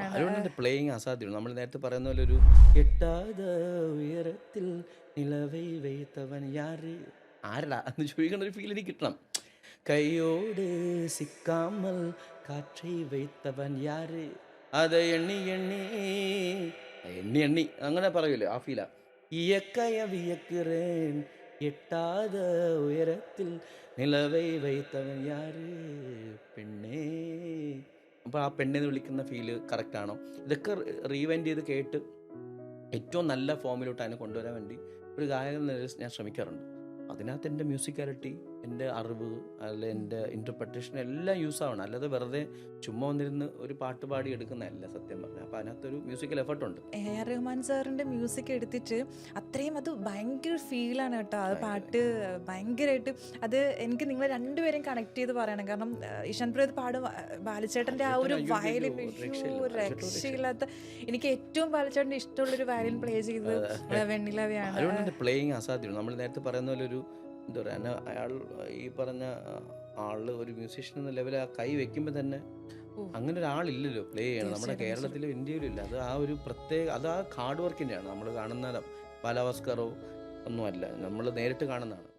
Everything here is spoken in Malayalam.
അരുണിന്റെ പ്ലേയിങ് അസാധ്യമാണ്. നമ്മൾ നേരത്തെ പറയുന്ന പോലെ ഒരു എട്ടാത ഉയരത്തിൽ നിലവൈ വൈത്തവൻ യാര് ആരടാ എന്ന് ചോദിക്കുന്ന ഒരു ഫീൽ എനിക്ക് കിട്ടണം. കൈയോട് സിക്കാമൽ കാற்றை வைத்தவൻ യാര് അത് എണ്ണി എണ്ണി എണ്ണി എണ്ണി അങ്ങനെ പറയൂലേ ആ ഫീലാ. ഇയക്കയ വിയക്കുറേൻ എട്ടാത ഉയരത്തിൽ നിലവൈ വൈത്തവൻ യാര് പെണ്ണേ. അപ്പോൾ ആ പെണ്ണെന്ന് വിളിക്കുന്ന ഫീല് കറക്റ്റ് ആണോ? ഇതൊക്കെ റീവൈൻഡ് ചെയ്ത് കേട്ട് ഏറ്റവും നല്ല ഫോമിലോട്ട് അതിനെ കൊണ്ടുവരാൻ വേണ്ടി ഒരു ഗായകൻ എന്ന നിലയിൽ ഞാൻ ശ്രമിക്കാറുണ്ട്. അതിനകത്ത് എൻ്റെ മ്യൂസിക്കാലിറ്റി, എൻ്റെ അറിവ്, അല്ലെ എൻ്റെ ഇൻ്റർപ്രറ്റേഷൻ എല്ലാം യൂസ് ആവണം. അല്ലാതെ വെറുതെ ചുമ്മാ വന്നിരുന്ന് ഒരു പാട്ട് പാടി എടുക്കുന്നതല്ല സത്യം പറഞ്ഞാൽ. അപ്പോൾ അതിനകത്തൊരു മ്യൂസിക്കൽ എഫർട്ടുണ്ട്. എ.ആർ. റഹ്മാൻ സാറിന്റെ മ്യൂസിക് എടുത്തിട്ട് അത്രയും അത് ഭയങ്കര ഫീലാണ് കേട്ടോ. അത് പാട്ട് ഭയങ്കരമായിട്ട് അത് എനിക്ക് നിങ്ങൾ രണ്ടുപേരെയും കണക്ട് ചെയ്ത് പറയണം. കാരണം ഇഷാൻ പ്രേത് പാടും ബാലുചേട്ടൻ്റെ ആ ഒരു വയലിൻ രക്ഷയില്ലാത്ത, എനിക്ക് ഏറ്റവും ബാലുചേട്ടൻ്റെ ഇഷ്ടമുള്ളൊരു വയലിൻ പ്ലേ ചെയ്തത് വെണ്ണിലവയാണ്. അരുണിന്റെ പ്ലേയിങ് അസാധ്യമാണ്. നമ്മൾ നേരത്തെ പറയുന്ന പോലെ ഒരു എന്താ പറയുക, അയാൾ ഈ പറഞ്ഞ ആള് ഒരു മ്യൂസീഷ്യൻ എന്ന ലെവലിൽ ആ കൈ വെക്കുമ്പോൾ തന്നെ അങ്ങനെ ഒരാളില്ലല്ലോ പ്ലേ ചെയ്യണം നമ്മുടെ കേരളത്തിലും ഇന്ത്യയിലും ഇല്ല. അത് ആ ഒരു പ്രത്യേക, അത് ആ ഹാർഡ് വർക്കിൻ്റെയാണ്. നമ്മൾ കാണുന്ന ബാലാവസ്കറോ ഒന്നുമല്ല, നമ്മൾ നേരിട്ട് കാണുന്നതാണ്.